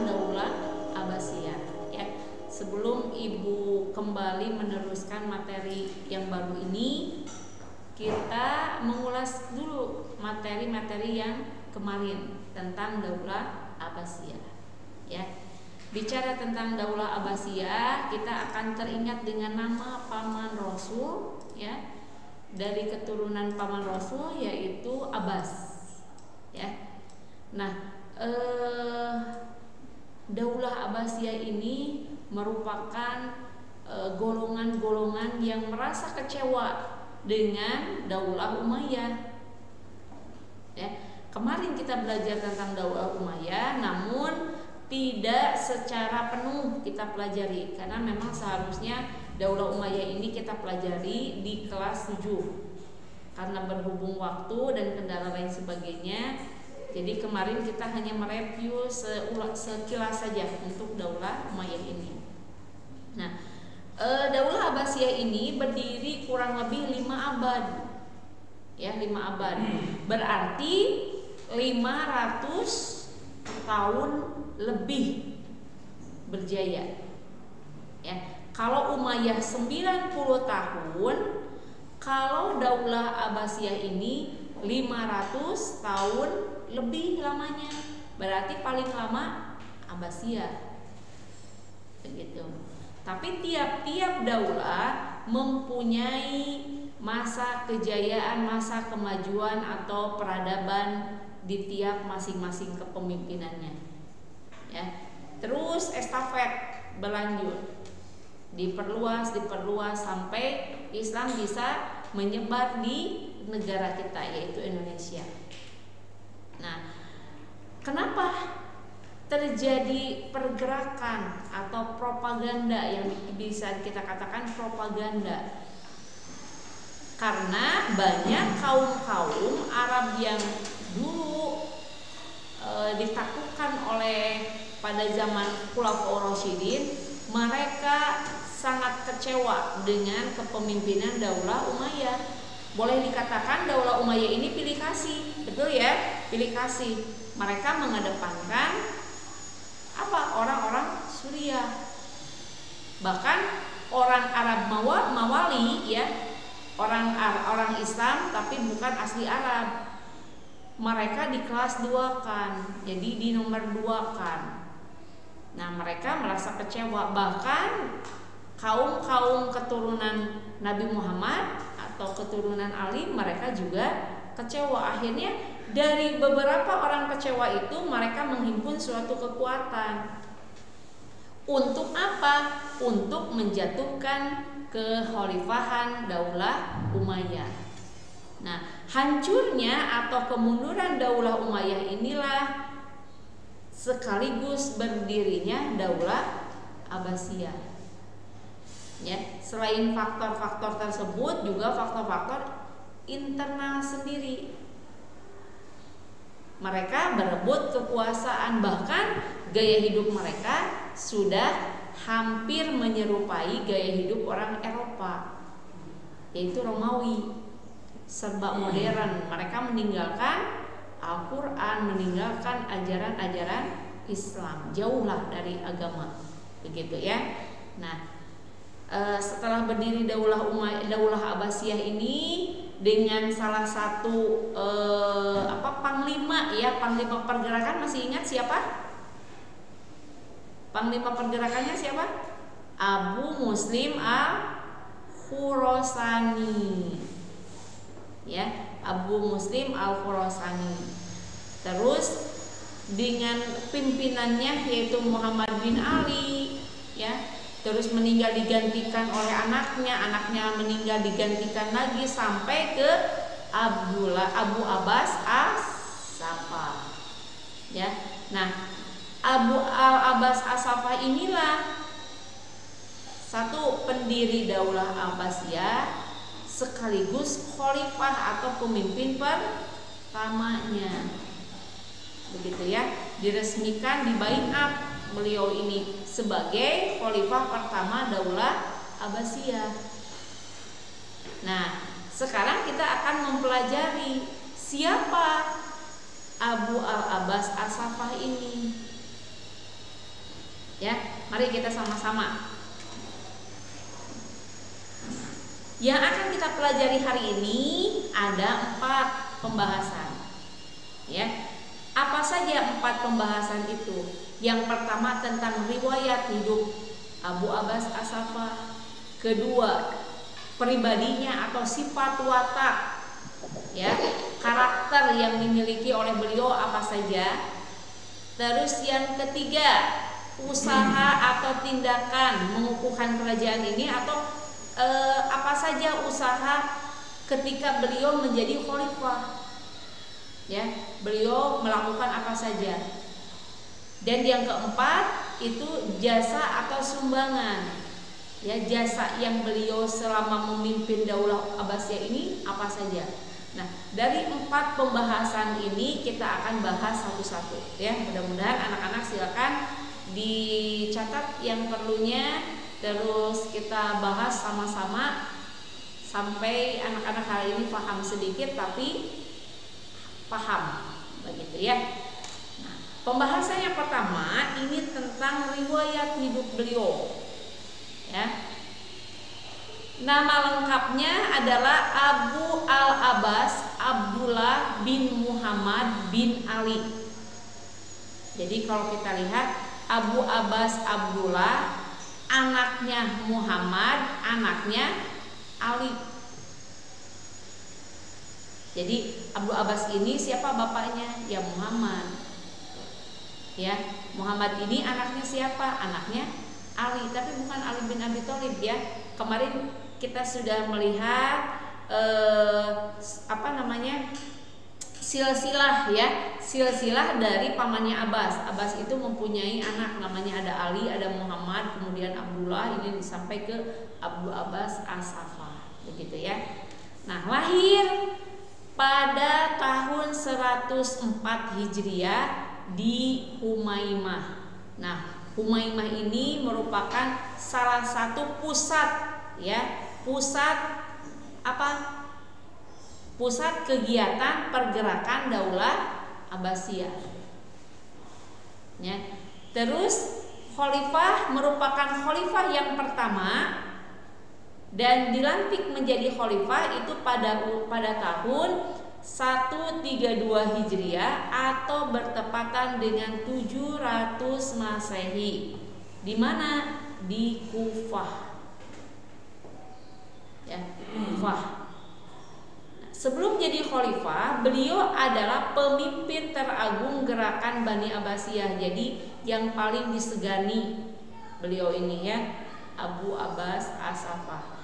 tentang Daulah Abbasiyah ya. Sebelum Ibu kembali meneruskan materi yang baru ini, kita mengulas dulu materi-materi yang kemarin tentang Daulah Abbasiyah ya. Bicara tentang Daulah Abbasiyah, kita akan teringat dengan nama paman Rasul ya. Dari keturunan paman Rasul yaitu Abbas ya. Nah, Daulah Abbasiyah ini merupakan golongan-golongan yang merasa kecewa dengan Daulah Umayyah ya. Kemarin kita belajar tentang Daulah Umayyah, namun tidak secara penuh kita pelajari, karena memang seharusnya Daulah Umayyah ini kita pelajari di kelas 7. Karena berhubung waktu dan kendala lain sebagainya, jadi kemarin kita hanya mereview sekilas saja untuk Daulah Umayyah ini. Nah, Daulah Abbasiyah ini berdiri kurang lebih 5 abad. Ya, 5 abad. Berarti 500 tahun lebih berjaya. Ya, kalau Umayyah 90 tahun, kalau Daulah Abbasiyah ini 500 tahun lebih lamanya. Berarti paling lama Abbasiyah. Begitu. Tapi tiap-tiap daulah mempunyai masa kejayaan, masa kemajuan atau peradaban di tiap masing-masing kepemimpinannya. Ya. Terus estafet berlanjut, diperluas sampai Islam bisa menyebar di negara kita yaitu Indonesia. Nah, kenapa terjadi pergerakan atau propaganda yang bisa kita katakan propaganda? Karena banyak kaum-kaum Arab yang dulu ditaklukkan oleh pada zaman Khulafaur Rasyidin, mereka sangat kecewa dengan kepemimpinan Daulah Umayyah. Boleh dikatakan Daulah Umayyah ini pilih kasih, betul ya? Pilih kasih. Mereka mengedepankan apa? Orang-orang Suriah. Bahkan orang Arab Mawali ya, orang Islam tapi bukan asli Arab. Mereka di kelas 2-kan, jadi di nomor 2-kan. Nah, mereka merasa kecewa. Bahkan kaum keturunan Nabi Muhammad atau keturunan Ali, mereka juga kecewa. Akhirnya dari beberapa orang kecewa itu mereka menghimpun suatu kekuatan. Untuk apa? Untuk menjatuhkan kekhalifahan Daulah Umayyah. Nah, hancurnya atau kemunduran Daulah Umayyah inilah sekaligus berdirinya Daulah Abbasiyah. Ya, selain faktor-faktor tersebut juga faktor-faktor internal sendiri. Mereka berebut kekuasaan, bahkan gaya hidup mereka sudah hampir menyerupai gaya hidup orang Eropa, yaitu Romawi, serba modern. Mereka meninggalkan Al-Quran, meninggalkan ajaran-ajaran Islam, jauhlah dari agama, begitu ya. Nah, setelah berdiri Daulah Abbasiyah ini dengan salah satu panglima ya, panglima pergerakan, masih ingat siapa? Panglima pergerakannya siapa? Abu Muslim Al-Khurasani. Ya, Abu Muslim Al-Khurasani. Terus dengan pimpinannya yaitu Muhammad bin Ali ya, terus meninggal digantikan oleh anaknya meninggal digantikan lagi sampai ke Abu Abbas As-Saffah. Ya. Nah, Abu Abbas As-Saffah inilah satu pendiri Daulah Abbasiyah sekaligus khalifah atau pemimpin pertamanya. Begitu ya, diresmikan di baiat beliau ini sebagai khalifah pertama Daulah Abbasiyah. Nah, sekarang kita akan mempelajari siapa Abu Abbas As-Saffah ini. Ya, mari kita sama-sama. Yang akan kita pelajari hari ini ada 4 pembahasan. Ya. Apa saja 4 pembahasan itu? Yang pertama tentang riwayat hidup Abu Abbas As-Saffah. Kedua, pribadinya atau sifat watak, ya, karakter yang dimiliki oleh beliau apa saja. Terus yang ketiga, usaha atau tindakan mengukuhkan kerajaan ini atau apa saja usaha ketika beliau menjadi khalifah. Ya, beliau melakukan apa saja. Dan yang keempat itu jasa atau sumbangan. Ya, jasa yang beliau selama memimpin Daulah Abbasiyah ini apa saja. Nah, dari 4 pembahasan ini kita akan bahas satu-satu. Ya, mudah-mudahan anak-anak silakan dicatat yang perlunya, terus kita bahas sama-sama sampai anak-anak hari ini paham sedikit tapi paham, begitu ya. Nah, pembahasan yang pertama ini tentang riwayat hidup beliau. Ya. Nama lengkapnya adalah Abu Al-Abbas Abdullah bin Muhammad bin Ali. Jadi kalau kita lihat Abu Abbas Abdullah, anaknya Muhammad, anaknya Ali. Jadi Abu Abbas ini siapa bapaknya? Ya Muhammad. Ya, Muhammad ini anaknya siapa? Anaknya Ali, tapi bukan Ali bin Abi Thalib ya. Kemarin kita sudah melihat silsilah ya, silsilah dari pamannya Abbas. Abbas itu mempunyai anak namanya ada Ali, ada Muhammad, kemudian Abdullah, ini sampai ke Abu Abbas As-Saffah, begitu ya. Nah, lahir pada tahun 104 Hijriah di Humaimah. Nah, Humaimah ini merupakan salah satu pusat ya, pusat apa? Pusat kegiatan pergerakan Daulah Abbasiyah. Ya. Terus khalifah merupakan khalifah yang pertama dan dilantik menjadi khalifah itu pada tahun 132 Hijriah atau bertepatan dengan 700 Masehi. Di mana? Di Kufah. Ya, Kufah. Sebelum jadi khalifah, beliau adalah pemimpin teragung gerakan Bani Abbasiyah. Jadi yang paling disegani beliau ini ya, Abu Abbas As-Saffah.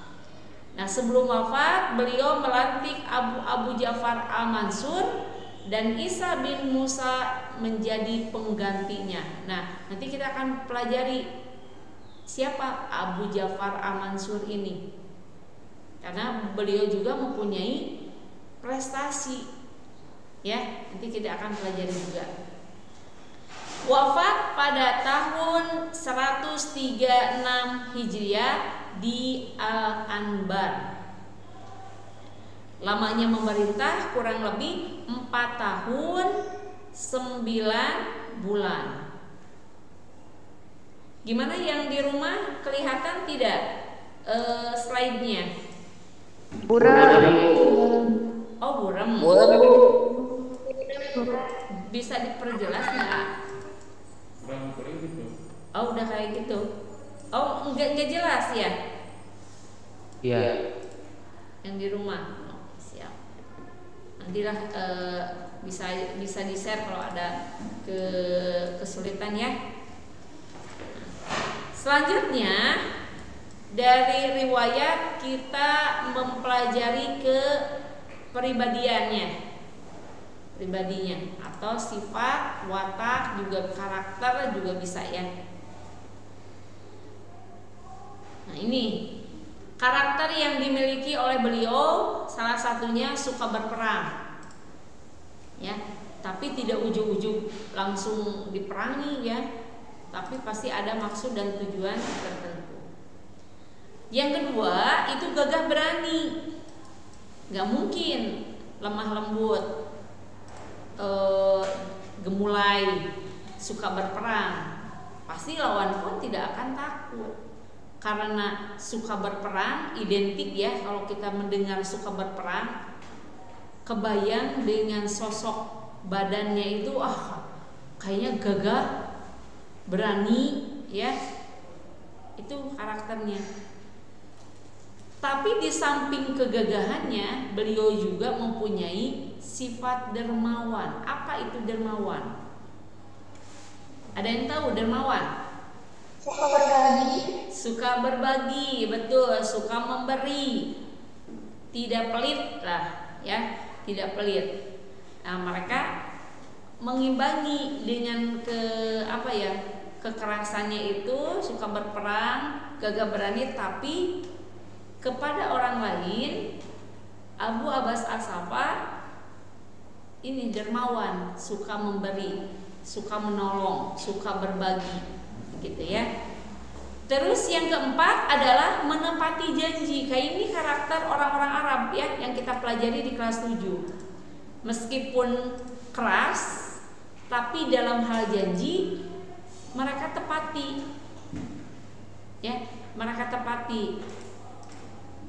Nah, sebelum wafat beliau melantik Abu Ja'far Al-Mansur dan Isa bin Musa menjadi penggantinya. Nah, nanti kita akan pelajari siapa Abu Ja'far Al-Mansur ini. Karena beliau juga mempunyai prestasi. Ya, nanti kita akan pelajari juga. Wafat pada tahun 136 Hijriah di Al-Anbar. Lamanya memerintah kurang lebih 4 tahun 9 bulan. Gimana yang di rumah, kelihatan tidak slide-nya? Buram. Oh, buram. Bisa diperjelas nggak? Oh, udah kayak gitu. Oh, enggak jelas ya? Iya. Yang di rumah. Oh, siap. Nantilah bisa di-share kalau ada kesulitan ya. Selanjutnya dari riwayat kita mempelajari ke pribadinya atau sifat, watak, juga karakter juga bisa ya. Nah, ini karakter yang dimiliki oleh beliau, salah satunya suka berperang. Ya, tapi tidak ujug-ujug langsung diperangi ya. Tapi pasti ada maksud dan tujuan tertentu. Yang kedua, itu gagah berani. Gak mungkin lemah lembut, gemulai, suka berperang. pasti lawan pun tidak akan takut. Karena suka berperang identik ya, kalau kita mendengar suka berperang, kebayang dengan sosok badannya itu kayaknya gagah, berani ya. Itu karakternya. Tapi di samping kegagahannya, beliau juga mempunyai sifat dermawan. Apa itu dermawan? Ada yang tahu dermawan? Suka berbagi. Suka berbagi, betul. Suka memberi, tidak pelit lah, ya, tidak pelit. Nah, mereka mengimbangi dengan kekerasannya itu, suka berperang, gagah berani, tapi kepada orang lain Abu Abbas As-Saffah ini dermawan, suka memberi, suka menolong, suka berbagi, gitu ya. Terus yang keempat adalah menepati janji. Kayak ini karakter orang-orang Arab ya, yang kita pelajari di kelas 7. Meskipun keras, tapi dalam hal janji mereka tepati. Ya, mereka tepati.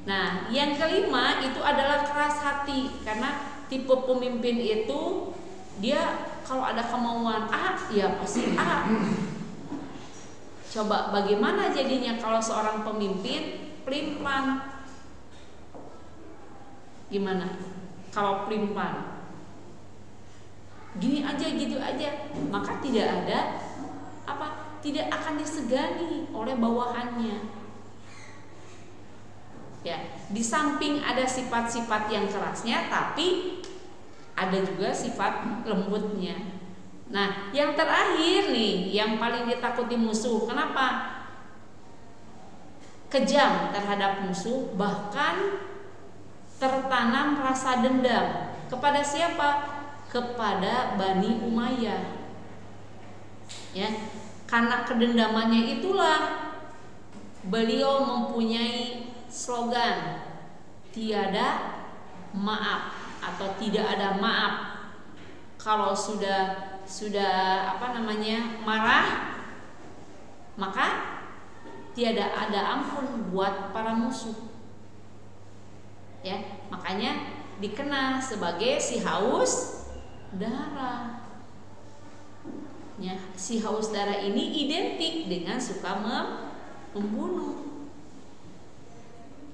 Nah, yang kelima itu adalah keras hati, karena tipe pemimpin itu dia kalau ada kemauan A, ya pasti A. Coba bagaimana jadinya kalau seorang pemimpin pelin-pelan? Gimana? Kalau pelin-pelan, gini aja gitu aja, maka tidak akan disegani oleh bawahannya. Ya, di samping ada sifat-sifat yang kerasnya, tapi ada juga sifat lembutnya. Nah, yang terakhir nih, yang paling ditakuti musuh. Kenapa? Kejam terhadap musuh, bahkan tertanam rasa dendam. Kepada siapa? Kepada Bani Umayyah. Ya, karena kedendamannya itulah beliau mempunyai slogan tiada maaf atau tidak ada maaf. Kalau sudah marah, maka tiada ada ampun buat para musuh. Ya, makanya dikenal sebagai si haus darah. Ya, si haus darah ini identik dengan suka membunuh.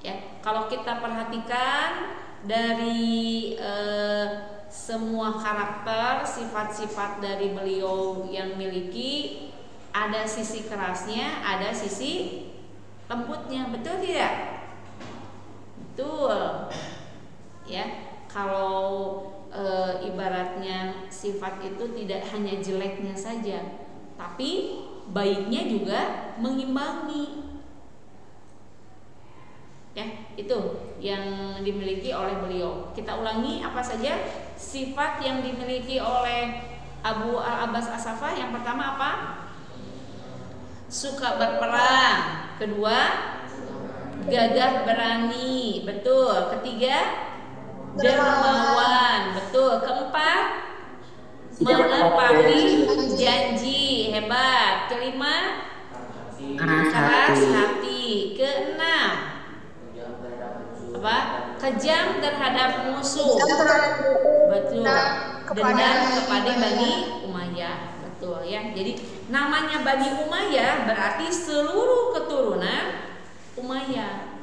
Ya, kalau kita perhatikan dari semua karakter, sifat-sifat dari beliau yang miliki, ada sisi kerasnya, ada sisi lembutnya, betul tidak? Betul. Ya, kalau ibaratnya sifat itu tidak hanya jeleknya saja, tapi baiknya juga mengimbangi. Ya, itu yang dimiliki oleh beliau. Kita ulangi apa saja sifat yang dimiliki oleh Abu Abbas As-Saffah. Yang pertama apa? Suka berperang. Kedua, gagah berani. Betul. Ketiga, dermawan. Betul. Keempat, menepati janji. Hebat. Kelima, keras hati. Keenam, kejam terhadap musuh. Betul. Dendam kepada Bani Umayyah. Betul ya. Jadi namanya Bani Umayyah berarti seluruh keturunan Umayyah.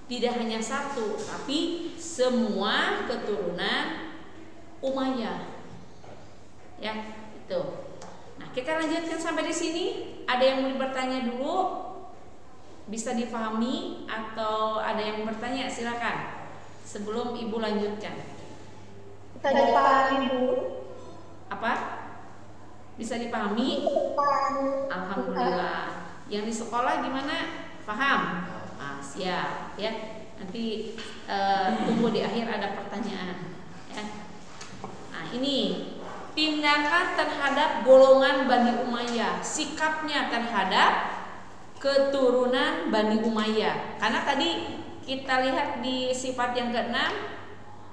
Tidak hanya satu, tapi semua keturunan Umayyah. Ya, itu. Nah, kita lanjutkan sampai di sini. Ada yang mau bertanya dulu? Bisa dipahami atau ada yang bertanya? Silakan sebelum ibu lanjutkan. Bisa dipahami Bu. Apa? Bisa dipahami? Alhamdulillah. Yang di sekolah gimana? Paham? Siap ya. Nanti tunggu di akhir ada pertanyaan ya. Nah, ini tindakan terhadap golongan Bani Umayyah, sikapnya terhadap keturunan Bani Umayyah. Karena tadi kita lihat di sifat yang keenam,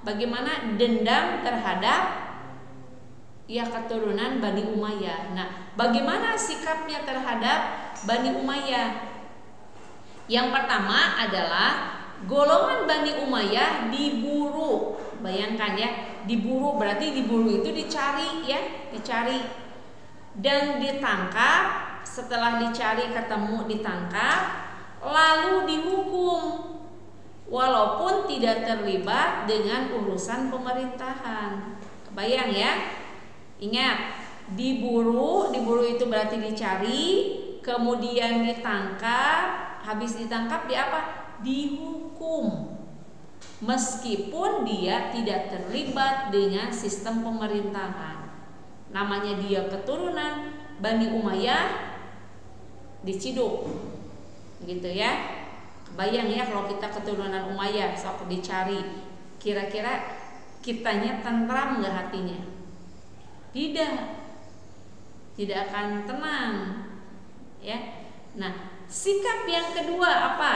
bagaimana dendam terhadap ya keturunan Bani Umayyah. Nah, bagaimana sikapnya terhadap Bani Umayyah? Yang pertama adalah golongan Bani Umayyah diburu. Bayangkan ya, diburu berarti diburu itu dicari ya, dicari dan ditangkap. Setelah dicari ketemu ditangkap, lalu dihukum walaupun tidak terlibat dengan urusan pemerintahan. Kebayang ya? Ingat, diburu itu berarti dicari, kemudian ditangkap. Habis ditangkap dia apa? Dihukum. Meskipun dia tidak terlibat dengan sistem pemerintahan. Namanya dia keturunan Bani Umayyah, diciduk. Gitu ya. Kebayang ya kalau kita keturunan Umayyah, sok dicari. Kira-kira kitanya tentram enggak hatinya? Tidak. Tidak akan tenang. Ya. Nah, sikap yang kedua apa?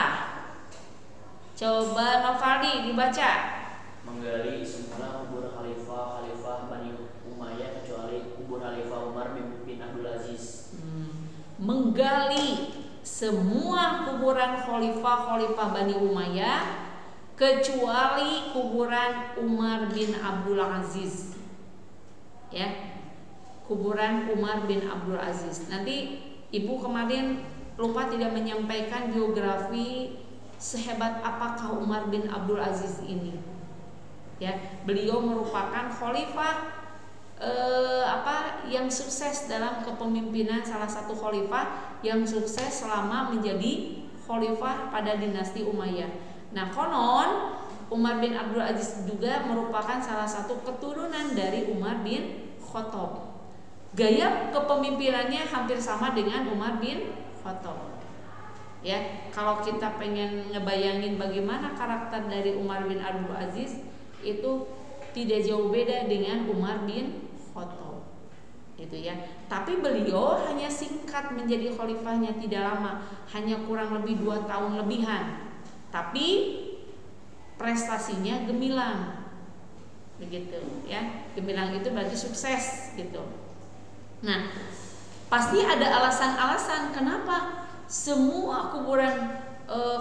Coba Novaldi dibaca. Menggali semula kubur khalifah Bani Umayyah kecuali kubur Khalifah Umar bin Abdul Aziz. Menggali semua kuburan khalifah Bani Umayyah kecuali kuburan Umar bin Abdul Aziz. Ya. Kuburan Umar bin Abdul Aziz. Nanti Ibu kemarin lupa tidak menyampaikan geografi sehebat apakah Umar bin Abdul Aziz ini. Ya, beliau merupakan khalifah yang sukses dalam kepemimpinan, salah satu khalifah yang sukses selama menjadi khalifah pada dinasti Umayyah. Nah, konon Umar bin Abdul Aziz juga merupakan salah satu keturunan dari Umar bin Khattab. Gaya kepemimpinannya hampir sama dengan Umar bin Khattab. Ya, kalau kita pengen ngebayangin bagaimana karakter dari Umar bin Abdul Aziz, itu tidak jauh beda dengan Umar bin Khattab. Gitu ya. Tapi beliau hanya singkat menjadi khalifahnya, tidak lama, hanya kurang lebih 2 tahun lebihan. Tapi prestasinya gemilang. Begitu ya. Gemilang itu berarti sukses gitu. Nah, pasti ada alasan-alasan kenapa semua kuburan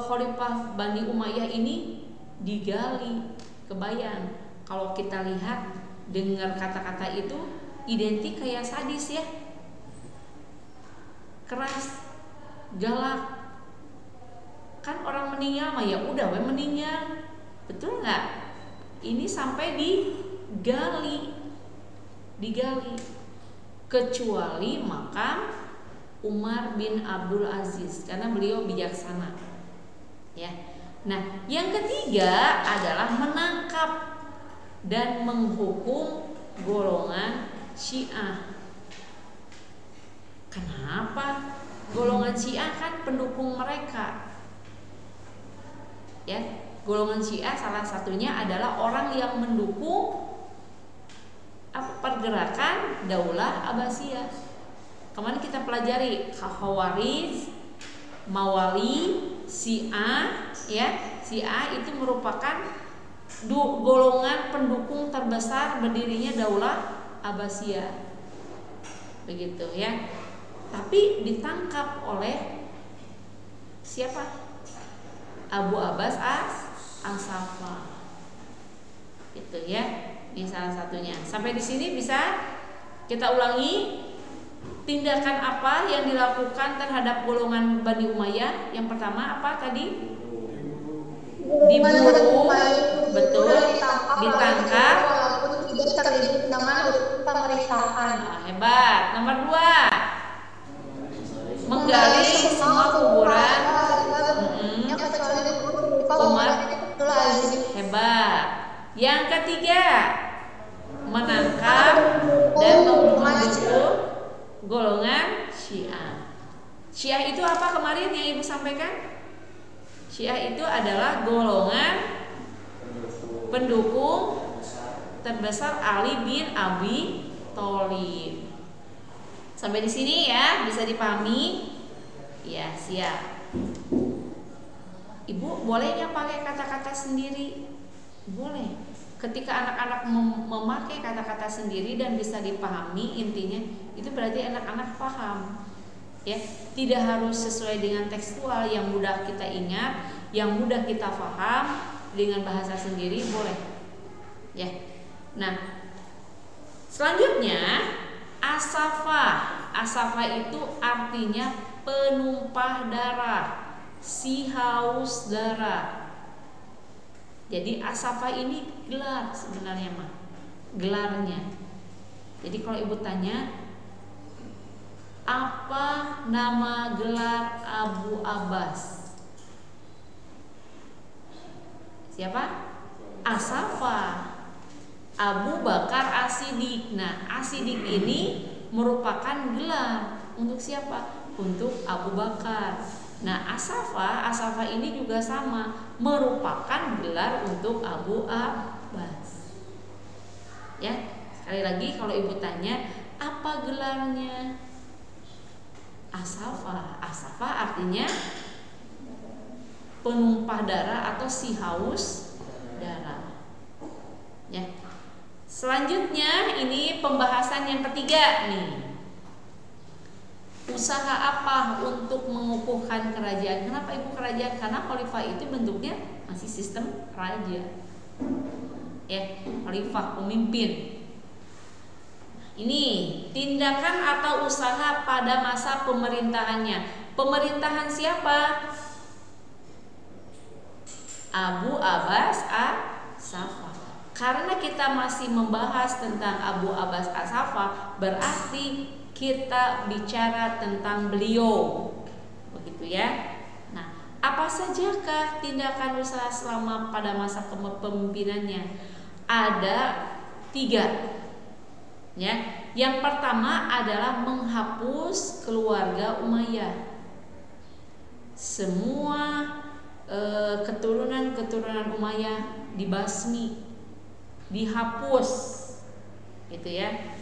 khalifah Bani Umayyah ini digali. Kebayang kalau kita lihat, dengar kata-kata itu identik kayak sadis ya, keras, galak. Kan orang meninggal mah ya udah we meninggal, betul nggak? Ini sampai digali, kecuali makam Umar bin Abdul Aziz karena beliau bijaksana. Ya. Nah, yang ketiga adalah menangkap dan menghukum golongan Syiah. Kenapa? Golongan Syiah kan pendukung mereka. Ya, golongan Syiah salah satunya adalah orang yang mendukung pergerakan Daulah Abbasiyah. Kemarin kita pelajari Khawarij, Mawali, Syiah, ya. Syiah itu merupakan golongan pendukung terbesar berdirinya Daulah Abbasiyah. Begitu ya. Tapi ditangkap oleh siapa? Abu Abbas As-Saffah. Itu ya. Ini salah satunya. Sampai di sini bisa kita ulangi tindakan apa yang dilakukan terhadap golongan Bani Umayyah. Yang pertama apa tadi? Diburu, betul, ditangkap, walaupun tidak terlibat dengan pemerintahan. Nah, hebat. Nomor 2, menggali semua kuburan Umar. Hebat. Yang ketiga, menangkap dan mendukung golongan Syiah. Syiah itu apa kemarin yang Ibu sampaikan? Syiah itu adalah golongan pendukung terbesar Ali bin Abi Thalib. Sampai di sini ya, bisa dipahami? Ya, siap. Ibu boleh nggak pakai kata-kata sendiri? Boleh. ketika anak-anak memakai kata-kata sendiri dan bisa dipahami, intinya itu berarti anak-anak paham. Ya, tidak harus sesuai dengan tekstual, yang mudah kita ingat, yang mudah kita paham dengan bahasa sendiri boleh. Ya. Nah, selanjutnya asafah. Asafah itu artinya penumpah darah, si haus darah. Jadi asafah ini gelar sebenarnya mah, gelarnya. Jadi kalau ibu tanya, apa nama gelar Abu Abbas? Siapa? Asafah. Abu Bakar As-Siddiq. Nah, As-Siddiq ini merupakan gelar untuk siapa? Untuk Abu Bakar. Nah, Asafah ini juga sama, merupakan gelar untuk Abu Abbas. Ya, sekali lagi kalau ibu tanya, apa gelarnya? Asafah. Asafah artinya penumpah darah atau si haus darah. Ya. Selanjutnya ini pembahasan yang ketiga nih. Usaha apa untuk mengukuhkan kerajaan? Kenapa ibu kerajaan? Karena khalifah itu bentuknya masih sistem raja. Ya, khalifah pemimpin. Ini tindakan atau usaha pada masa pemerintahannya. Pemerintahan siapa? Abu Abbas As-Saffah. Karena kita masih membahas tentang Abu Abbas As-Saffah, berarti kita bicara tentang beliau, begitu ya. Nah, apa sajakah tindakan usaha selama pada masa kepemimpinannya? Ada 3. Ya, yang pertama adalah menghapus keluarga Umayyah. Semua keturunan Umayyah dibasmi, dihapus, gitu ya.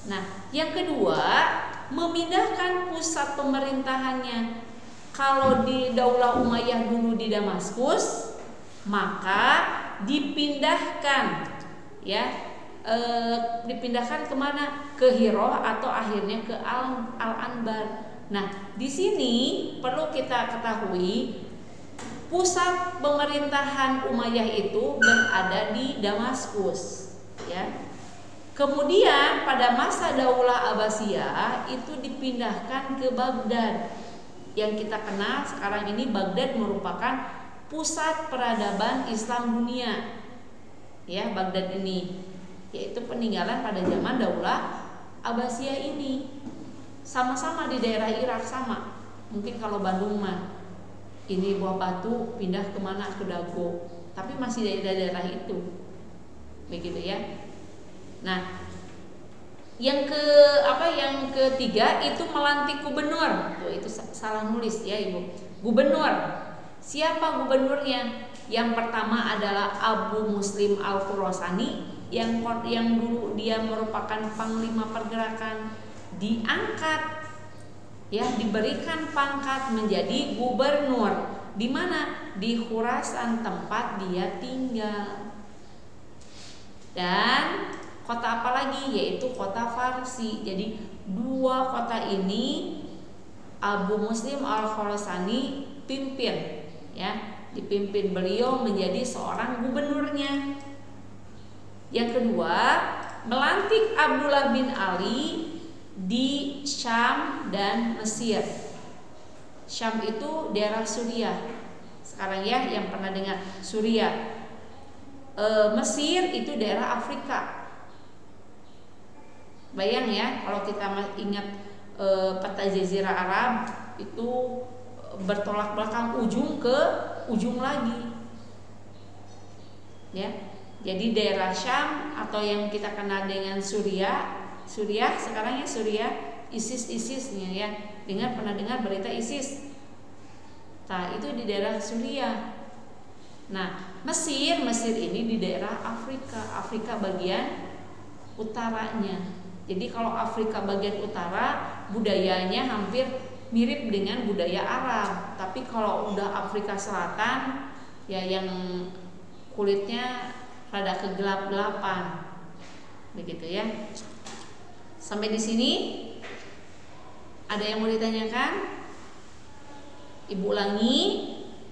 Nah, yang kedua, memindahkan pusat pemerintahannya. Kalau di Daulah Umayyah dulu di Damaskus, maka dipindahkan, ya, dipindahkan kemana? Ke Hiroh atau akhirnya ke Al-Anbar. Nah, di sini perlu kita ketahui, pusat pemerintahan Umayyah itu berada di Damaskus, ya. Kemudian pada masa Daulah Abbasiyah itu dipindahkan ke Baghdad. Yang kita kenal sekarang ini, Baghdad merupakan pusat peradaban Islam dunia. Ya, Baghdad ini yaitu peninggalan pada zaman Daulah Abbasiyah ini. Sama-sama di daerah Irak sama. Mungkin kalau Bandung mah ini Buah Batu pindah kemana, ke Dago, tapi masih daerah-daerah itu. Begitu ya. Nah, yang ketiga itu melantik gubernur. Tuh, itu salah nulis ya Ibu. Gubernur. Siapa gubernurnya? Yang pertama adalah Abu Muslim Al-Khurasani, yang dulu dia merupakan panglima pergerakan, diangkat, ya, diberikan pangkat menjadi gubernur. Di mana? Di Khurasan, tempat dia tinggal. Dan kota apa lagi? Yaitu kota Farsi. Jadi 2 kota ini Abu Muslim Al-Khurasani pimpin, ya, dipimpin beliau menjadi seorang gubernurnya. Yang kedua, melantik Abdullah bin Ali di Syam dan Mesir. Syam itu daerah Suriah. Sekarang ya, yang pernah dengar Suriah. Mesir itu daerah Afrika. Bayang ya, kalau kita ingat peta Jazirah Arab itu bertolak belakang ujung ke ujung lagi. Ya. Jadi daerah Syam atau yang kita kenal dengan Suriah sekarang ya Suriah, ISIS-nya ya. Pernah dengar berita ISIS? Nah, itu di daerah Suriah. Nah, Mesir ini di daerah Afrika bagian utaranya. Jadi kalau Afrika bagian utara budayanya hampir mirip dengan budaya Arab. Tapi kalau udah Afrika Selatan ya yang kulitnya rada kegelap-gelapan. Begitu ya. Sampai di sini ada yang mau ditanyakan? Ibu ulangi,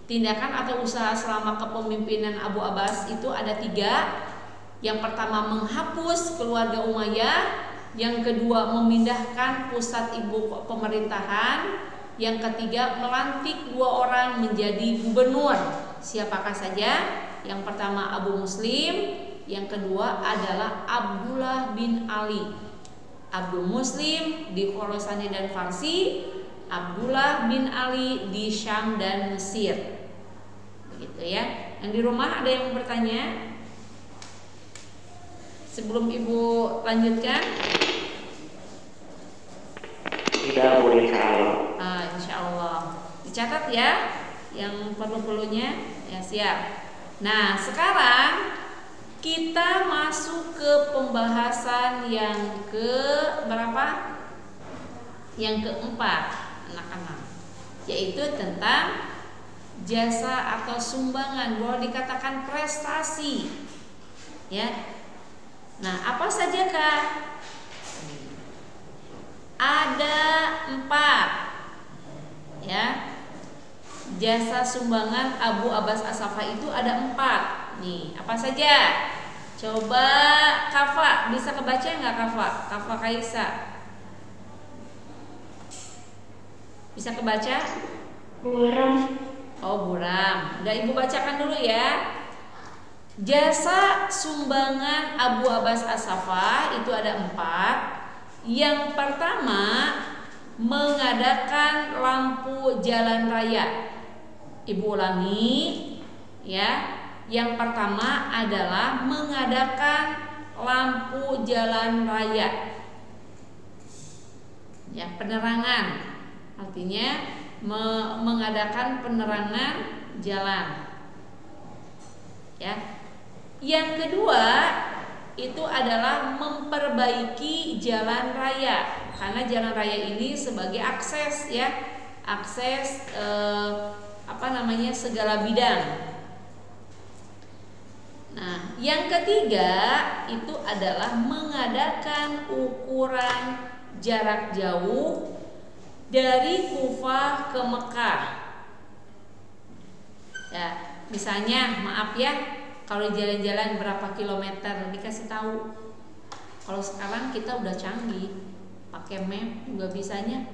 tindakan atau usaha selama kepemimpinan Abu Abbas itu ada 3. Yang pertama menghapus keluarga Umayyah, yang kedua memindahkan pusat ibu pemerintahan, yang ketiga melantik 2 orang menjadi gubernur. Siapakah saja? Yang pertama Abu Muslim, yang kedua adalah Abdullah bin Ali. Abdul Muslim di Khorasani dan Farsi, Abdullah bin Ali di Syam dan Mesir. Begitu ya. Yang di rumah ada yang bertanya? Sebelum Ibu lanjutkan? Tidak, boleh insya Insya Allah. Dicatat ya yang perlu-perlunya. Ya, siap. Nah, sekarang kita masuk ke pembahasan yang ke berapa? Yang keempat, anak-anak, yaitu tentang jasa atau sumbangan. Boleh dikatakan prestasi, ya. Nah, apa saja Kak? Ada 4, ya. Jasa sumbangan Abu Abbas As-Saffah itu ada 4. Nih, apa saja? Coba Kafa, bisa kebaca nggak Kafa? Kafa Kaisa, bisa kebaca? Buram. Oh, buram. Udah Ibu bacakan dulu ya. Jasa sumbangan Abu Abbas As-Saffah itu ada 4. Yang pertama, mengadakan lampu jalan raya. Ibu ulangi ya. Yang pertama adalah mengadakan lampu jalan raya. Ya, penerangan. Artinya mengadakan penerangan jalan. Ya. Yang kedua itu adalah memperbaiki jalan raya. Karena jalan raya ini sebagai akses ya. Akses segala bidang. Nah, yang ketiga itu adalah mengadakan ukuran jarak jauh dari Kufah ke Mekah. Ya, misalnya, maaf ya, kalau jalan-jalan berapa kilometer dikasih tahu. Kalau sekarang kita udah canggih, pakai map juga bisanya.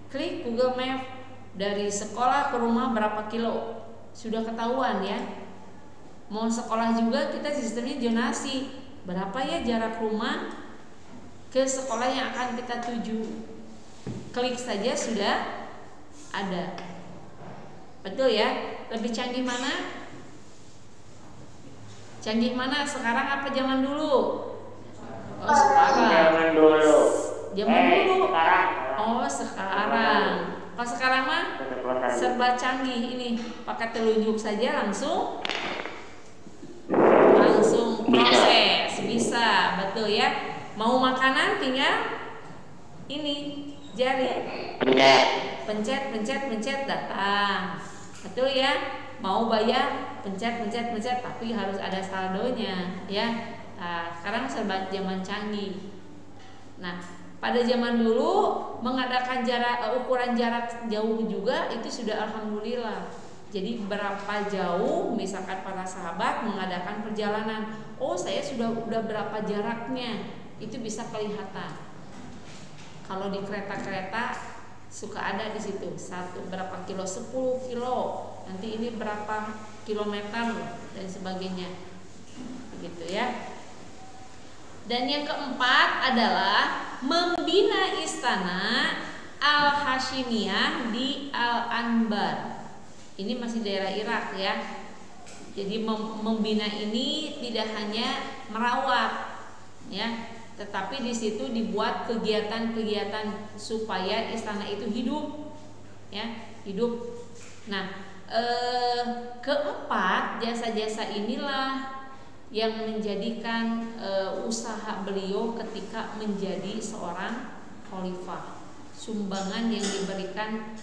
Klik Google Map, dari sekolah ke rumah berapa kilo, sudah ketahuan ya. Mau sekolah juga kita sistemnya zonasi, berapa ya jarak rumah ke sekolah yang akan kita tuju. Klik saja sudah ada. Betul ya? Lebih canggih mana? Canggih mana? Sekarang apa zaman dulu? Oh, sekarang. Zaman dulu. Zaman dulu. Sekarang. Oh, sekarang. Kalau sekarang mah serba canggih ini, pakai telunjuk saja langsung proses, bisa, betul ya. Mau makanan tinggal ini jari, pencet datang, betul ya. Mau bayar pencet, tapi harus ada saldonya ya. Nah, sekarang serba zaman canggih. Nah, pada zaman dulu mengadakan ukuran jarak jauh juga itu sudah alhamdulillah. Jadi berapa jauh misalkan para sahabat mengadakan perjalanan, oh saya udah berapa jaraknya, itu bisa kelihatan. Kalau di kereta suka ada di situ, berapa kilo, 10 kilo, nanti ini berapa kilometer dan sebagainya, begitu ya. Dan yang keempat adalah membina istana Al-Hashimiyah di Al-Anbar. Ini masih daerah Irak ya. Jadi membina ini tidak hanya merawat ya, tetapi di situ dibuat kegiatan-kegiatan supaya istana itu hidup ya, hidup. Nah, keempat, jasa-jasa inilah yang menjadikan usaha beliau ketika menjadi seorang khalifah. Sumbangan yang diberikan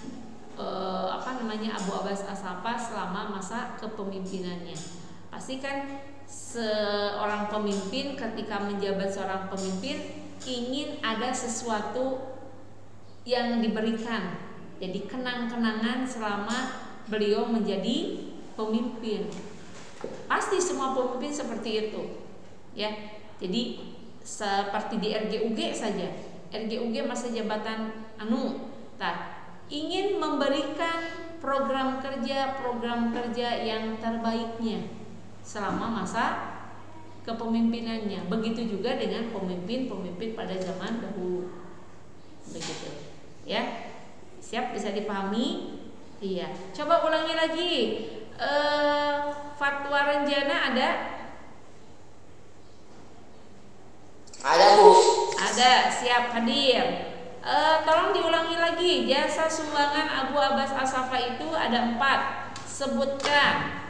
Abu Abbas As-Saffah selama masa kepemimpinannya. Pasti kan seorang pemimpin ketika menjabat seorang pemimpin ingin ada sesuatu yang diberikan. Jadi kenang-kenangan selama beliau menjadi pemimpin. Pasti semua pemimpin seperti itu. Ya. Jadi seperti di RGUG saja. RGUG masa jabatan ingin memberikan program kerja yang terbaiknya selama masa kepemimpinannya. Begitu juga dengan pemimpin-pemimpin pada zaman dahulu. Begitu. Ya. Siap, bisa dipahami? Iya. Coba ulangi lagi. Fatwa Renjana ada? Ada, Bu. Ada, siap, hadir. Tolong diulangi lagi. Jasa sumbangan Abu Abbas As-Safa itu ada 4. Sebutkan.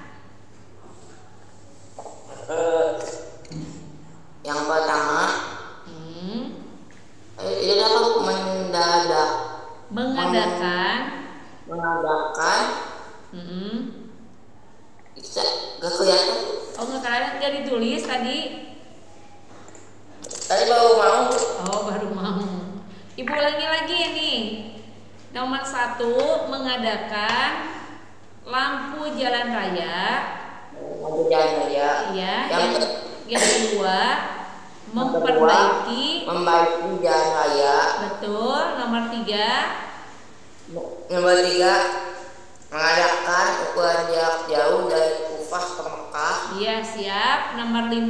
Yang pertama, ini apa? Mengadakan. Bisa gak kelihatan? Oh, nggak kelihatan, nggak ditulis tadi. Tadi baru mau. Oh, baru mau. Ibu ulangi lagi ini. Nomor 1, mengadakan lampu jalan raya. Lampu jalan raya. Iya. Yang kedua, memperbaiki jalan raya. Betul. Nomor 3, mengadakan ukuran jarak jauh dari Kufah ke Mekah. iya, siap. Nomor 4.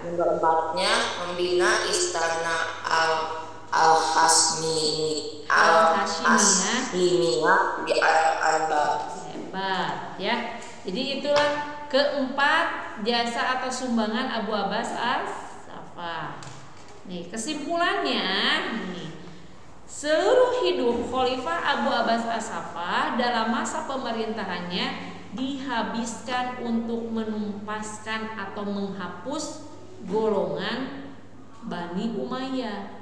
Nomor 4-nya membina istana Al-Hashimiyah di Al-Anbar. Hebat ya. Jadi itulah keempat jasa atau sumbangan Abu Abbas As-Safa. Nih, kesimpulannya nih. Seluruh hidup Khalifah Abu Abbas As-Safa dalam masa pemerintahannya dihabiskan untuk menumpaskan atau menghapus golongan Bani Umayyah.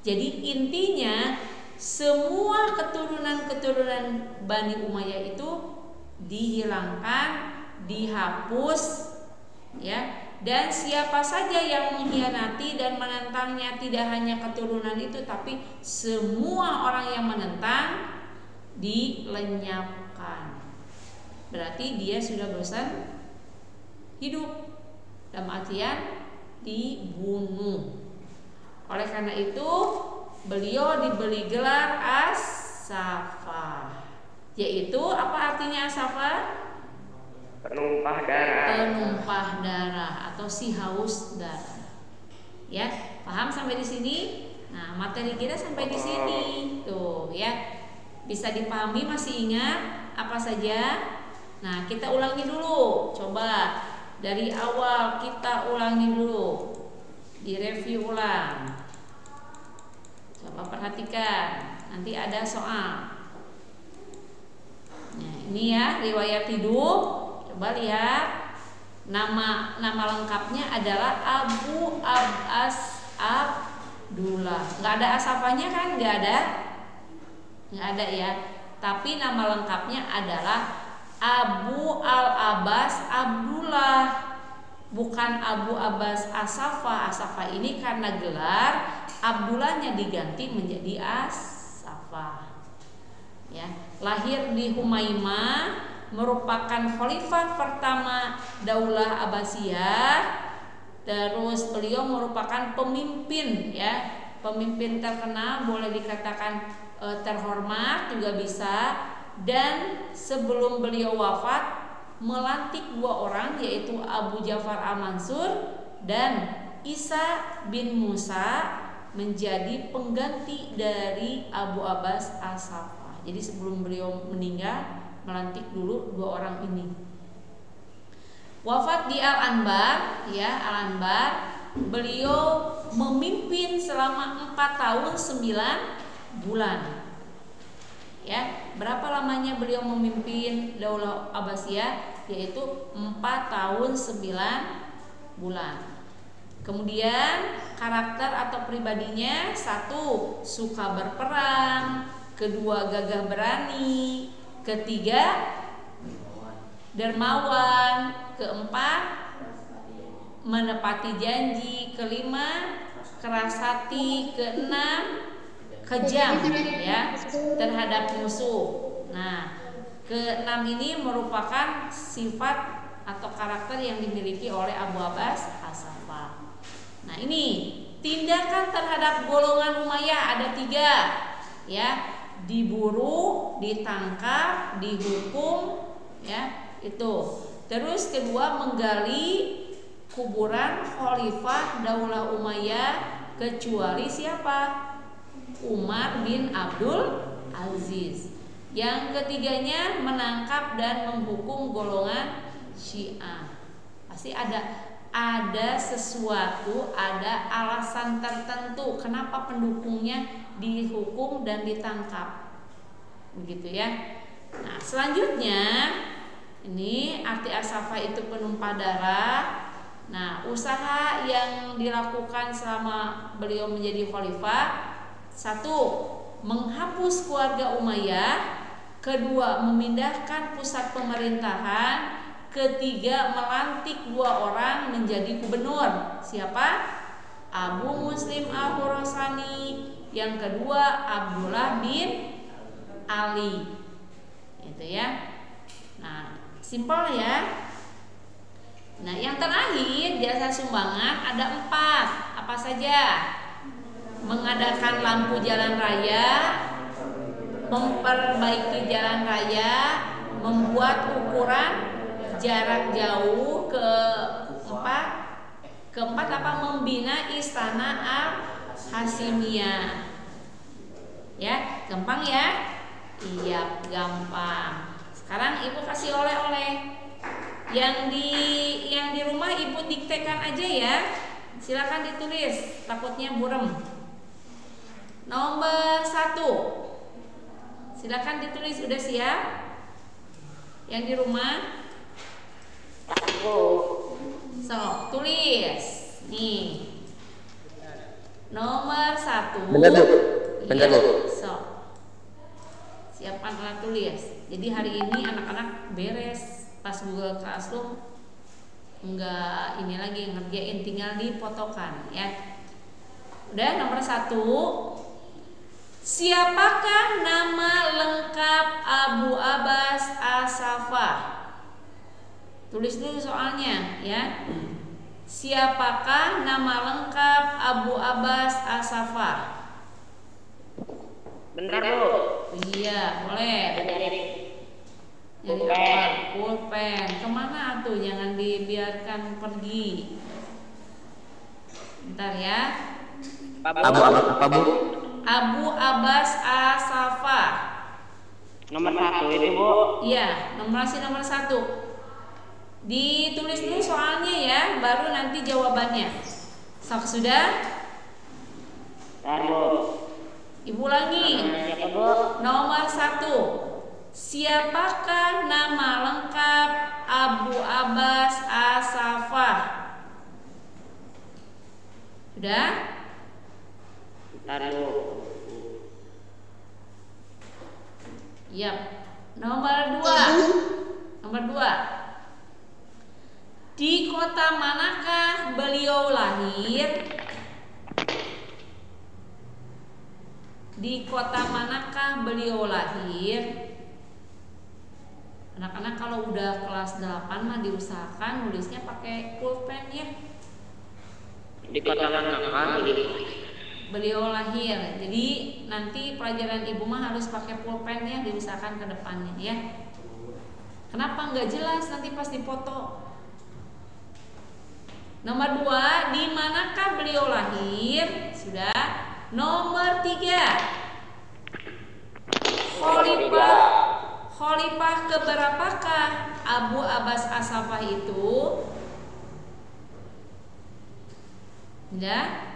Jadi intinya semua keturunan Bani Umayyah itu dihilangkan, dihapus, ya. Dan siapa saja yang mengkhianati dan menentangnya, tidak hanya keturunan itu, tapi semua orang yang menentang dilenyapkan. Berarti dia sudah bosan hidup, dalam artian dibunuh. Oleh karena itu beliau diberi gelar As-Safa, yaitu apa artinya As-Safa? Penumpah darah. Penumpah darah atau si haus darah. Ya, paham sampai di sini? Nah, materi kita sampai di sini. Tuh, ya. Bisa dipahami, masih ingat apa saja? Nah, kita ulangi dulu. Coba dari awal kita ulangi dulu. Direview ulang. Coba perhatikan. Nanti ada soal. Nah, ini ya riwayat hidup. Coba lihat, nama lengkapnya adalah Abu Abbas Abdullah. Nggak ada As-Safanya kan? Nggak ada ya. Tapi nama lengkapnya adalah Abu Al-Abbas Abdullah, bukan Abu Abbas As-Safa. As-Safa ini karena gelar, Abdullahnya diganti menjadi As-Safa. Ya, lahir di Humaimah, merupakan khalifah pertama Daulah Abbasiyah. Terus beliau merupakan pemimpin, ya, pemimpin terkenal, boleh dikatakan terhormat juga bisa. Dan sebelum beliau wafat melantik 2 orang, yaitu Abu Ja'far Al-Mansur dan Isa bin Musa menjadi pengganti dari Abu Abbas As-Safa. Jadi sebelum beliau meninggal melantik dulu 2 orang ini. Wafat di Al-Anbar, ya, Al-Anbar. Beliau memimpin selama 4 tahun 9 bulan. Ya, berapa lamanya beliau memimpin Daulah Abbasiyah? Yaitu 4 tahun 9 bulan. Kemudian karakter atau pribadinya: 1, suka berperang; 2, gagah berani; 3, dermawan, keempat menepati janji, kelima keras hati, keenam kejam ya terhadap musuh. Nah, keenam ini merupakan sifat atau karakter yang dimiliki oleh Abu Abbas As-Saffah. Nah, ini tindakan terhadap golongan Umayyah ada 3 ya, diburu, ditangkap, dihukum ya itu. Terus kedua menggali kuburan khalifah Daulah Umayyah kecuali siapa? Umar bin Abdul Aziz. Yang ketiganya menangkap dan menghukum golongan Syiah. Pasti ada sesuatu, ada alasan tertentu kenapa pendukungnya dihukum dan ditangkap. Begitu ya. Nah, selanjutnya ini arti as-safa itu penumpah darah. Nah, usaha yang dilakukan selama beliau menjadi khalifah, 1. menghapus keluarga Umayyah, kedua memindahkan pusat pemerintahan, ketiga melantik 2 orang menjadi gubernur. Siapa? Abu Muslim Al-Khurasani, yang kedua Abdullah bin Ali. Itu ya. Nah, simpel ya. Nah, yang terakhir jasa sumbangan ada 4. Apa saja? Mengadakan lampu jalan raya, memperbaiki jalan raya, membuat ukuran jarak jauh, keempat apa? Membina istana Al-Hasimiyah. Ya, gampang ya? Iya, gampang. Sekarang Ibu kasih oleh-oleh. Yang di rumah Ibu diktekan aja ya. Silakan ditulis, takutnya burem. Nomor 1. Silakan ditulis, udah siap? Yang di rumah? So, tulis. Nih. Nomor 1. Benar, Bu. Benar, Bu. So. Siapkan alat tulis. Jadi hari ini anak-anak beres pas Google Classroom, enggak ini lagi ngerjain, tinggal difotokan ya. Udah, nomor 1. Siapakah nama lengkap Abu Abbas As-Saffah? Tulis dulu soalnya ya. Siapakah nama lengkap Abu Abbas As-Saffah? Bentar, Bu. Iya, boleh. Jadi pulpen. Kemana tuh? Jangan dibiarkan pergi. Bentar ya. Apa, Bu? Abu Abbas As-Saffah. Nomor 1 itu, Bu. Iya, nomor 1. Ditulis dulu soalnya ya, baru nanti jawabannya. Sok sudah? Bentar, Bu. Ibu ulangi. Siapa, Bu? Nomor 1. Siapakah nama lengkap Abu Abbas As-Saffah? Sudah? Bentar, Bu. Yap. Nomor 2. Di kota manakah beliau lahir? Di kota manakah beliau lahir? Anak-anak kalau udah kelas 8 mah diusahakan nulisnya pakai pulpen ya. Di kota mana? Beliau lahir. Jadi nanti pelajaran Ibu mah harus pakai pulpen ya, diusahakan ke depannya ya. Kenapa nggak jelas nanti pas difoto? Nomor 2, di manakah beliau lahir? Sudah. Nomor 3. Khalifah keberapakah Abu Abbas As-Saffah itu? Sudah?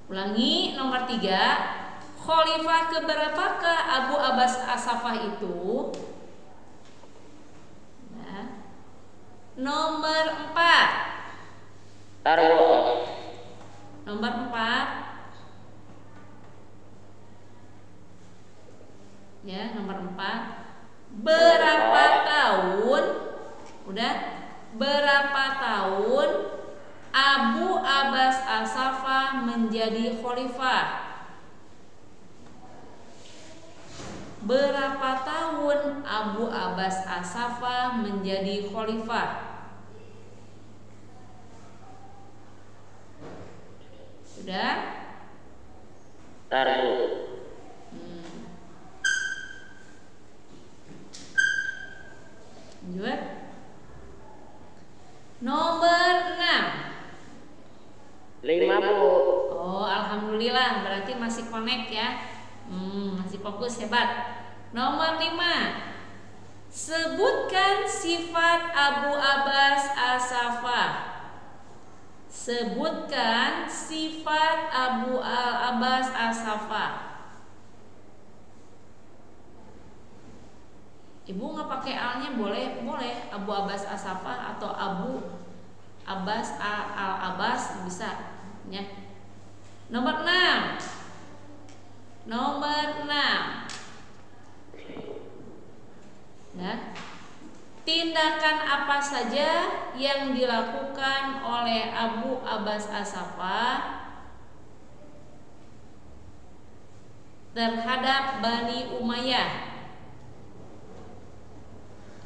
Ulangi, nomor 3. Khalifah keberapakah Abu Abbas As-Saffah itu? Nah. Nomor 4. Taruh. Nomor 4. Ya, nomor 4. Berapa tahun? Udah? Berapa tahun Abu Abbas As-Saffah menjadi khalifah? Berapa tahun Abu Abbas As-Saffah menjadi khalifah? Sudah? Taruh. Lanjut. Nomor 6. 5 Bu. Oh, alhamdulillah, berarti masih connect ya. Masih fokus, hebat. Nomor 5. Sebutkan sifat Abu Abbas As-Saffah. Sebutkan sifat Abu Abbas As-Saffah. Ibu nggak pakai alnya boleh, Abu Abbas As-Saffah atau Abu Abbas Al-Abbas bisa ya. Nomor 6. Nah, tindakan apa saja yang dilakukan oleh Abu Abbas As-Saffah terhadap Bani Umayyah?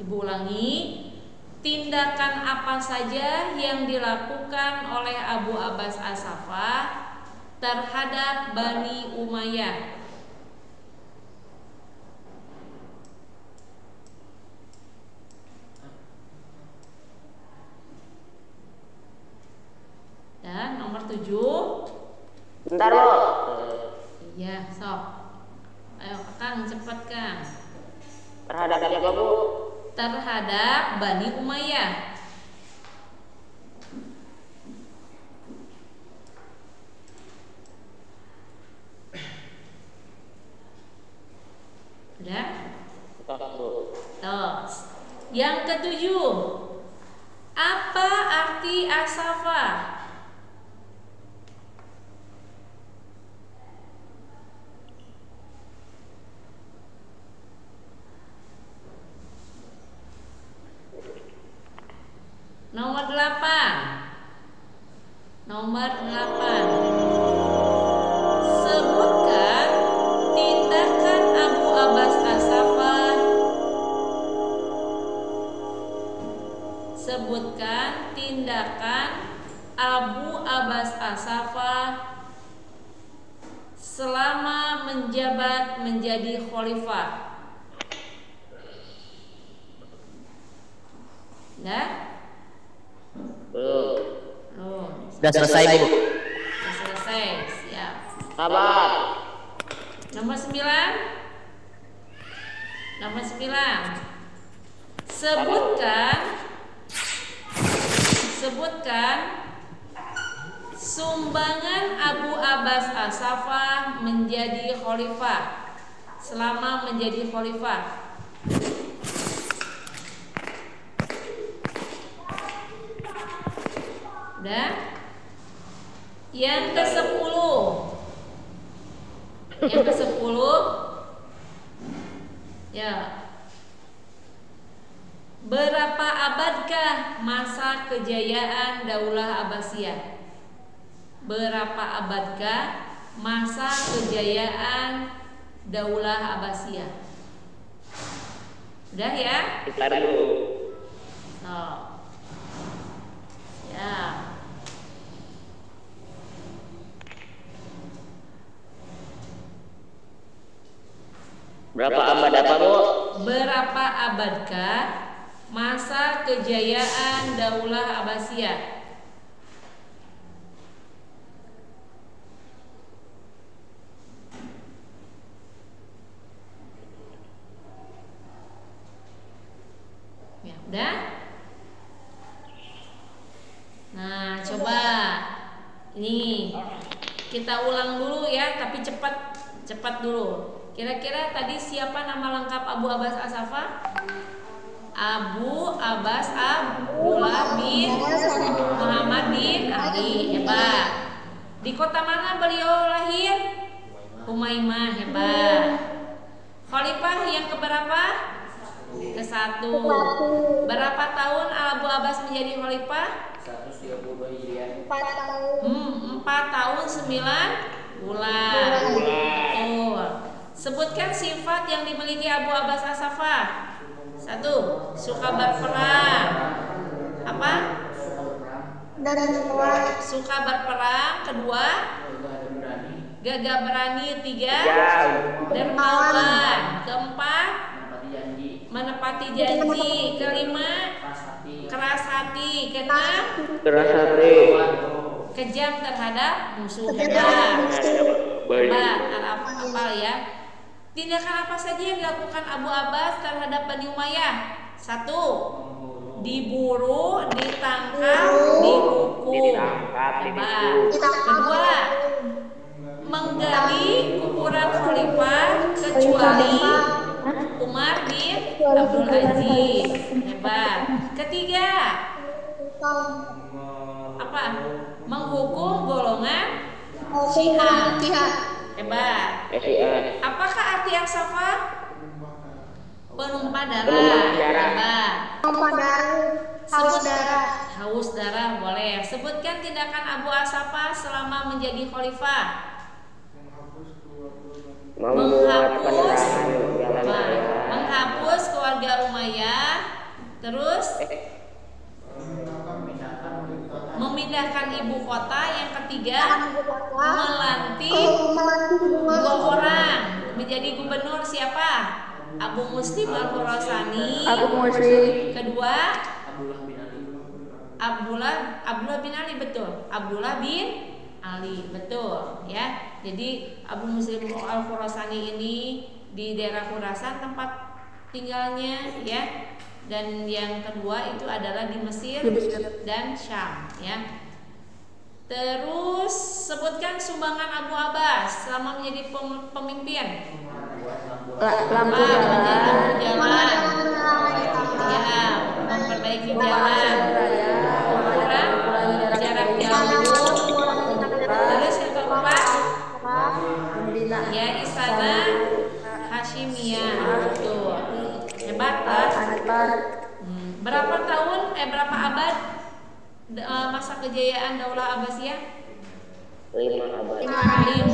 Ibu ulangi, tindakan apa saja yang dilakukan oleh Abu Abbas As-Saffah terhadap Bani Umayyah? Dan nomor 7. Bentar Bu. Iya, sok. Ayo Kang, cepet Kang. Terhadap siapa Bu? Terhadap Bani Umayyah. Udah? Tos. Yang ke-7. Apa arti As-Saffah? Nomor 8. Sebutkan tindakan Abu Abbas As-Saffah. Sebutkan tindakan Abu Abbas As-Saffah selama menjabat menjadi khalifah. Nah, Sudah selesai Bu. sudah selesai, siap. Sabar. Nomor 9. Sebutkan sumbangan Abu Abbas As-Saffah menjadi khalifah selama menjadi khalifah. Udah? Yang ke-10. Ya. Berapa abadkah masa kejayaan Daulah Abbasiyah? Berapa abadkah masa kejayaan Daulah Abbasiyah? Udah ya? Bentar dulu. Oh. Ya. Berapa abad apa Bu? Berapa abadkah masa kejayaan Daulah Abbasiyah? Ya, udah? Nah, coba ini kita ulang dulu ya, tapi cepat dulu. Kira-kira tadi siapa nama lengkap Abu Abbas As-Saffah? Abu Abbas Abdullah bin Muhammad bin Ali. Hebat. Di kota mana beliau lahir? Humaimah. Hebat. Khalifah yang keberapa? Ke-1. Berapa tahun Abu Abbas menjadi khalifah? 132 Hijriah. 4 tahun. 4 tahun 9 bulan. Betul. Sebutkan sifat yang dimiliki Abu Abbas As-Saffah. 1. Suka berperang. Apa? Dan keluar. Suka berperang. 2. Gagah berani. 3. Dermawan. 4. Menepati janji. 5. Keras hati. 6. Keras hati. Kejam terhadap musuh. Hebat. Apa ya? Tindakan apa saja yang dilakukan Abu Abbas terhadap Bani Umayyah? 1. Diburu, ditangkap, dihukum. Hebat. 2. Menggali kuburan khalifah kecuali Umar bin Abdul Aziz. Hebat. 3. Apa? Menghukum golongan Syiah. Hebat. Apakah arti As-Saffah? Penumpah darah. Hebat. Haus darah boleh. Sebutkan tindakan Abu As-Saffah selama menjadi khalifah. Menghapus keluarga Umayyah. Terus memindahkan ibu kota. Yang ketiga, melantik 2 orang menjadi gubernur. Siapa? Abu Muslim Al-Khurasani. Kedua, Abdullah bin Ali. Betul. Abdullah bin Ali. Betul ya. Jadi Abu Muslim Al-Khurasani ini di daerah Khurasan tempat tinggalnya ya. Dan yang kedua itu adalah di Mesir dan Syam ya. Terus sebutkan sumbangan Abu Abbas selama menjadi pemimpin. Lampu jalan. Ya, memperbaiki jalan. Ukuran jarak jauh. Terus yang keempat, ya istana Hashimiyah. Betul. Hebat kan? Berapa tahun? Berapa abad masa kejayaan Daulah Abbasiyah? 5 abad. 5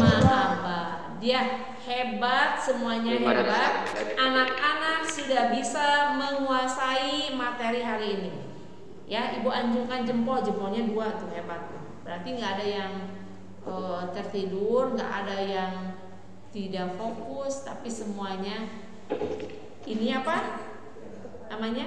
abad. Dia hebat, semuanya hebat. Anak-anak sudah bisa menguasai materi hari ini. Ya, Ibu anjungkan jempolnya 2 tuh, hebat tuh. Berarti nggak ada yang tertidur, nggak ada yang tidak fokus, tapi semuanya ini apa? Namanya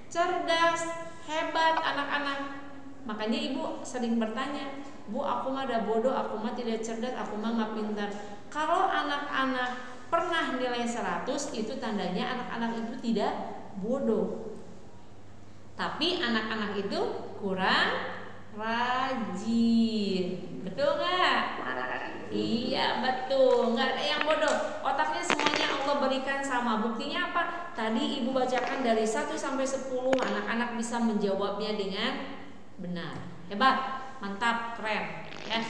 cerdas, hebat anak-anak. Makanya ibu sering bertanya, Bu, aku mah ada bodoh, aku mah tidak cerdas, aku mah nggak pintar. Kalau anak-anak pernah nilai 100, itu tandanya anak-anak itu tidak bodoh. Tapi anak-anak itu kurang rajin. Betul nggak? Iya betul, nggak ada yang bodoh. Otaknya semuanya Allah berikan sama. Buktinya apa? Tadi ibu bacakan dari 1 sampai 10, anak-anak bisa menjawabnya dengan benar. Hebat, mantap, keren ya.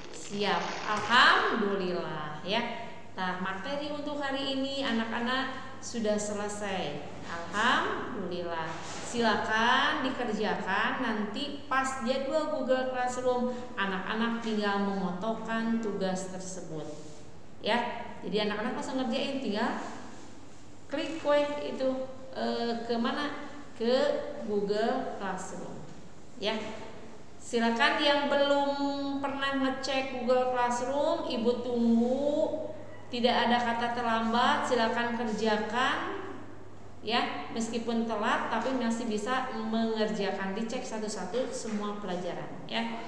Siap, alhamdulillah ya. Nah, materi untuk hari ini anak-anak sudah selesai. Alhamdulillah. Silakan dikerjakan, nanti pas jadwal Google Classroom anak-anak tinggal memotokkan tugas tersebut. Ya. Jadi anak-anak pas ngerjain tinggal klik itu ke mana? Ke Google Classroom. Ya. Silakan yang belum pernah ngecek Google Classroom, ibu tunggu. Tidak ada kata terlambat, silakan kerjakan. Ya, meskipun telat tapi masih bisa mengerjakan, dicek satu-satu semua pelajaran ya.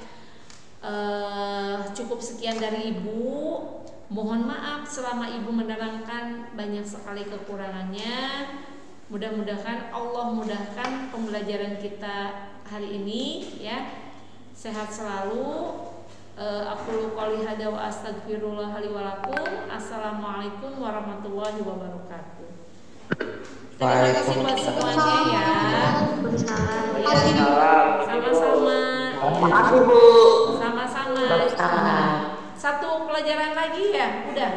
Cukup sekian dari ibu. Mohon maaf selama ibu menerangkan banyak sekali kekurangannya. Mudah-mudahan Allah mudahkan pembelajaran kita hari ini ya. Sehat selalu. Aku qouli hadza wa astaghfirullah li wa lakum. Assalamualaikum warahmatullahi wabarakatuh. Terima kasih buat semuanya ya. Sama-sama. Sama-sama. Satu pelajaran lagi ya, udah.